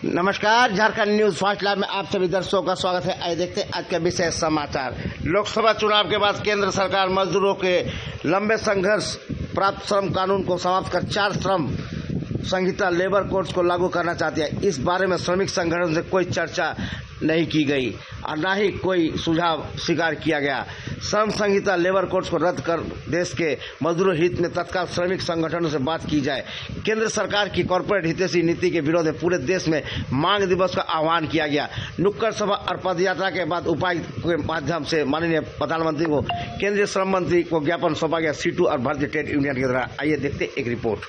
नमस्कार, Jharkhand news fast live में आप सभी दर्शकों का स्वागत है। आइए देखते हैं आज के विशेष समाचार। लोकसभा चुनाव के बाद केंद्र सरकार मजदूरों के लंबे संघर्ष प्राप्त श्रम कानून को समाप्त कर 4 श्रम संहिता लेबर कोड्स को लागू करना चाहती है। इस बारे में श्रमिक संगठन से कोई चर्चा नहीं की गई और न ही कोई सुझाव स्वीकार किया गया। श्रम संहिता लेबर कोड्स को रद्द कर देश के मजदूरों हित में तत्काल श्रमिक संगठनों से बात की जाए। केंद्र सरकार की कॉर्पोरेट हितैषी नीति के विरोध में पूरे देश में मांग दिवस का आह्वान किया गया। नुक्कड़ सभा और पदयात्रा के बाद उपायुक्त के माध्यम से माननीय प्रधानमंत्री को केंद्रीय श्रम मंत्री को ज्ञापन सौंपा गया सीटू और भारतीय ट्रेड यूनियन के द्वारा। आइए देखते एक रिपोर्ट।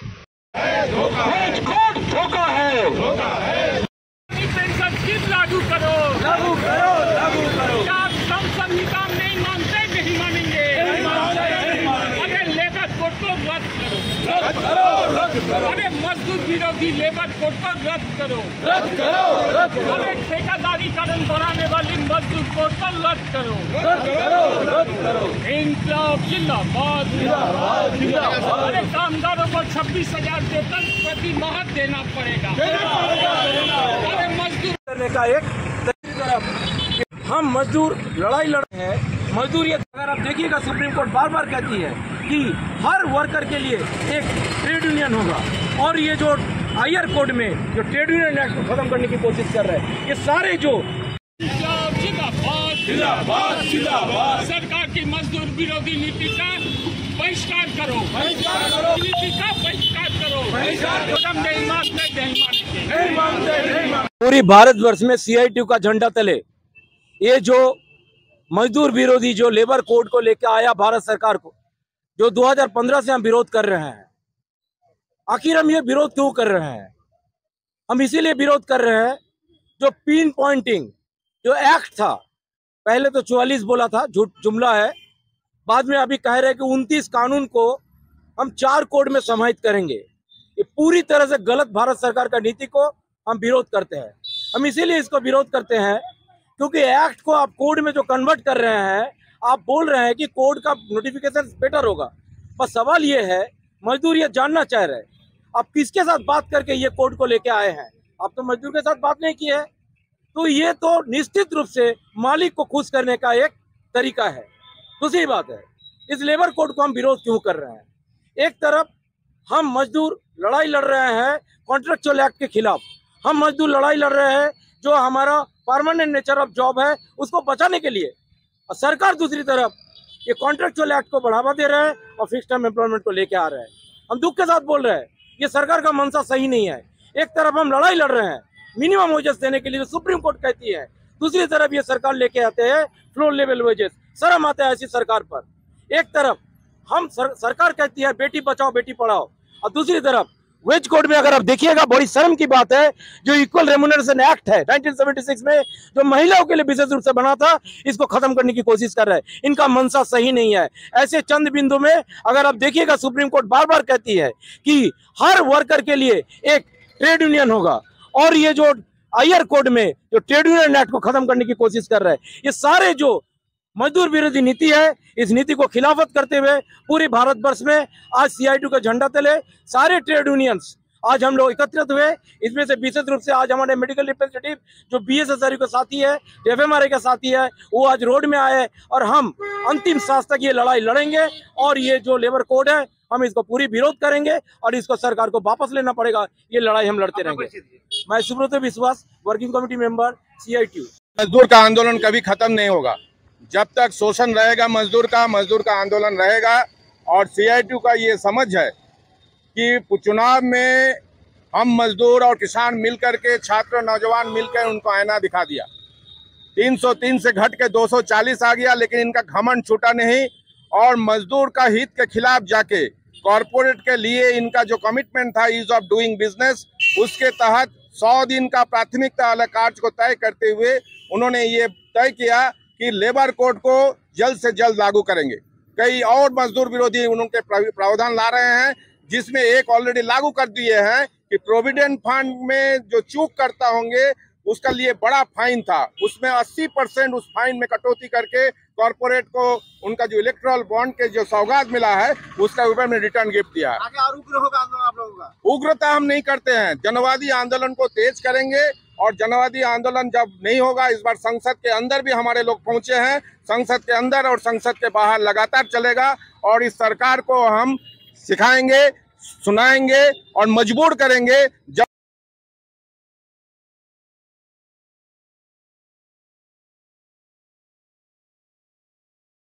लागू करो, लागू करो, लागू करो। क्या श्रम संहिता नहीं मानते? नहीं मानेंगे, नहीं मानेंगे। अरे लेबर कोड को रद्द करो, रद्द करो, रद्द करो। अरे मजदूर विरोधी लेबर कोड को रद्द करो, रद्द करो, रद्द करो। अरे ठेकेदारीकरण बढ़ाने वाली मजदूर कोड को रद्द करो, रद्द करो, रद्द करो। इंकलाब जिंदाबाद, जिंदाबाद, जिंदाबाद। अरे कामगारों को 26,000 वेतन प्रति माह देना पड़ेगा। अरे मजदूर करने का एक तरफ हम मजदूर लड़ाई लड़ रहे हैं। मजदूर अगर आप देखिएगा, सुप्रीम कोर्ट बार बार कहती है कि हर वर्कर के लिए एक ट्रेड यूनियन होगा, और ये जो हायर कोड में जो ट्रेड यूनियन एक्ट को खत्म करने की कोशिश कर रहे हैं, ये सारे जो जिंदाबाद, जिंदाबाद, जिंदाबाद। सरकार की मजदूर विरोधी नीति का बहिष्कार करो, बहिष्कार करो, नीति का बहिष्कार करो, बहिष्कार करो। हम नहीं मानते, नहीं मानेंगे, नहीं मानते, नहीं मानते। पूरी भारतवर्ष में CITU का झंडा तले ये जो मजदूर विरोधी जो लेबर कोड को लेकर आया भारत सरकार को, जो 2015 से हम विरोध कर रहे हैं। आखिर हम ये विरोध क्यों कर रहे हैं? हम इसीलिए विरोध कर रहे हैं, जो पिन पॉइंटिंग जो एक्ट था, पहले तो 44 बोला था, झूठ जुमला है। बाद में अभी कह रहे हैं कि 29 कानून को हम 4 कोड में समाहित करेंगे। ये पूरी तरह से गलत भारत सरकार का नीति को हम विरोध करते हैं। हम इसीलिए इसको विरोध करते हैं क्योंकि एक्ट को आप कोड में जो कन्वर्ट कर रहे हैं, आप बोल रहे हैं कि कोड का नोटिफिकेशन बेटर होगा। पर सवाल ये है, मजदूर ये जानना चाह रहे हैं आप किसके साथ बात करके ये कोड को लेके आए हैं। आप तो मजदूर के साथ बात नहीं की है, तो ये तो निश्चित रूप से मालिक को खुश करने का एक तरीका है। दूसरी बात है, इस लेबर कोड को हम विरोध क्यों कर रहे हैं? एक तरफ हम मजदूर लड़ाई लड़ रहे हैं कॉन्ट्रेक्चुअल एक्ट के खिलाफ, हम मजदूर लड़ाई लड़ रहे हैं जो हमारा परमानेंट नेचर ऑफ जॉब है उसको बचाने के लिए, और सरकार दूसरी तरफ ये कॉन्ट्रेक्चुअल एक्ट को बढ़ावा दे रहे हैं और फिक्स टर्म एम्प्लॉयमेंट को लेके आ रहे हैं। हम दुख के साथ बोल रहे हैं, ये सरकार का मंशा सही नहीं है। एक तरफ हम लड़ाई लड़ रहे हैं मिनिमम वेजेस देने के लिए, सुप्रीम कोर्ट कहती है, दूसरी तरफ ये सरकार लेके आते हैं फ्लोर लेवल वेजेस। शर्म आता है ऐसी सरकार पर। एक तरफ हम सरकार कहती है बेटी बचाओ बेटी पढ़ाओ, और दूसरी तरफ वेज कोड में अगर आप देखिएगा, बड़ी शर्म की बात है, जो इक्वल रेम्युनरेशन एक्ट है 1976 में जो महिलाओं के लिए विशेष रूप से बना था, इसको खत्म करने की कोशिश कर रहे हैं। इनका मंशा सही नहीं है। ऐसे चंद बिंदु में अगर आप देखिएगा, सुप्रीम कोर्ट बार बार कहती है कि हर वर्कर के लिए एक ट्रेड यूनियन होगा, और ये जो हायर कोड में जो ट्रेड यूनियन एक्ट को खत्म करने की कोशिश कर रहे हैं, ये सारे जो मजदूर विरोधी नीति है, इस नीति को खिलाफत करते हुए पूरे भारतवर्ष में आज CITU का झंडा तले सारे ट्रेड यूनियंस आज हम लोग एकत्रित हुए। इसमें से विशेष रूप से आज हमारे मेडिकल रिप्रेजेंटेटिव जो BSSRU के साथी है, FMRI का साथी है, वो आज रोड में आए, और हम अंतिम सांस तक ये लड़ाई लड़ेंगे। और ये जो लेबर कोड है, हम इसको पूरी विरोध करेंगे और इसको सरकार को वापस लेना पड़ेगा। ये लड़ाई हम लड़ते रहेंगे। मैं सुब्रत विश्वास, वर्किंग कमेटी मेंबर, CITU। मजदूर का आंदोलन कभी खत्म नहीं होगा। जब तक शोषण रहेगा मजदूर का आंदोलन रहेगा। और CITU का ये समझ है कि चुनाव में हम मजदूर और किसान मिलकर के, छात्र नौजवान मिलकर उनको आईना दिखा दिया। 303 से घट के 240 आ गया, लेकिन इनका घमंड छूटा नहीं। और मजदूर का हित के खिलाफ जाके कॉरपोरेट के लिए इनका जो कमिटमेंट था ईज ऑफ डूइंग बिजनेस, उसके तहत 100 दिन का प्राथमिकता वाला कार्य को तय करते हुए उन्होंने ये तय किया कि लेबर कोड को जल्द से जल्द लागू करेंगे। कई और मजदूर विरोधी उनके प्रावधान ला रहे हैं, जिसमें एक ऑलरेडी लागू कर दिए हैं कि प्रोविडेंट फंड में जो चूक करता होंगे उसका लिए बड़ा फाइन था, उसमें 80% उस फाइन में कटौती करके कॉर्पोरेट को उनका जो इलेक्ट्रल बॉन्ड के जो सौगात मिला है उसका ऊपर में रिटर्न गिफ्ट दिया है। आगे और उग्र होगा आंदोलन आप लोगों का? उग्रता हम नहीं करते हैं, जनवादी आंदोलन को तेज करेंगे और जनवादी आंदोलन जब नहीं होगा, इस बार संसद के अंदर भी हमारे लोग पहुंचे हैं, संसद के अंदर और संसद के बाहर लगातार चलेगा और इस सरकार को हम सिखाएंगे, सुनाएंगे और मजबूर करेंगे। जब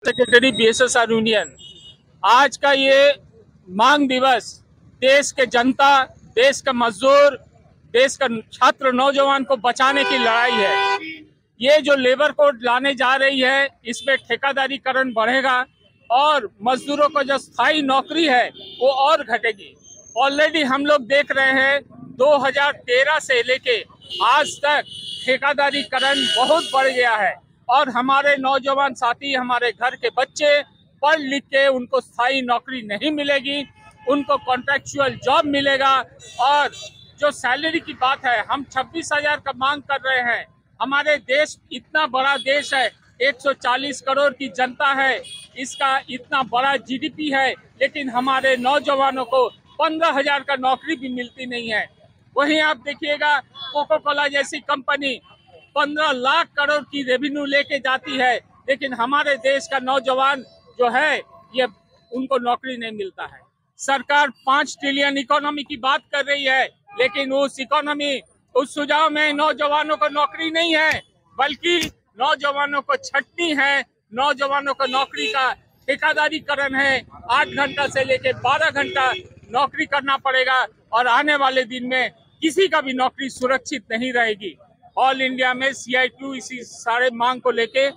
सेक्रेटरी बीएसएसआर यूनियन, आज का ये मांग दिवस देश के जनता, देश का मजदूर, देश का छात्र नौजवान को बचाने की लड़ाई है। ये जो लेबर कोड लाने जा रही है, इसमें ठेकेदारीकरण बढ़ेगा और मजदूरों को जो स्थायी नौकरी है वो और घटेगी। ऑलरेडी हम लोग देख रहे हैं 2013 से लेके आज तक ठेकेदारीकरण बहुत बढ़ गया है और हमारे नौजवान साथी, हमारे घर के बच्चे पढ़ लिख के उनको स्थायी नौकरी नहीं मिलेगी, उनको कॉन्ट्रैक्चुअल जॉब मिलेगा। और जो सैलरी की बात है, हम 26,000 का मांग कर रहे हैं। हमारे देश इतना बड़ा देश है, 140 करोड़ की जनता है, इसका इतना बड़ा जीडीपी है, लेकिन हमारे नौजवानों को 15,000 का नौकरी भी मिलती नहीं है। वहीं आप देखिएगा कोको कोला जैसी कंपनी 15 लाख करोड़ की रेवेन्यू लेके जाती है, लेकिन हमारे देश का नौजवान जो है ये उनको नौकरी नहीं मिलता है। सरकार 5 ट्रिलियन इकोनॉमी की बात कर रही है, लेकिन उस इकोनॉमी, उस सुझाव में नौजवानों को नौकरी नहीं है, बल्कि नौजवानों को छटनी है, नौजवानों को नौकरी का ठेकेदारीकरण है। 8 घंटा से लेकर 12 घंटा नौकरी करना पड़ेगा और आने वाले दिन में किसी का भी नौकरी सुरक्षित नहीं रहेगी। ऑल इंडिया में CITU इसी सारे मांग को लेके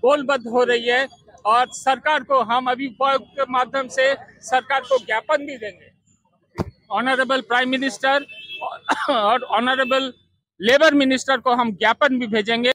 गोलबद्ध हो रही है और सरकार को हम अभी के माध्यम से सरकार को ज्ञापन भी देंगे। ऑनरेबल प्राइम मिनिस्टर और ऑनरेबल लेबर मिनिस्टर को हम ज्ञापन भी भेजेंगे।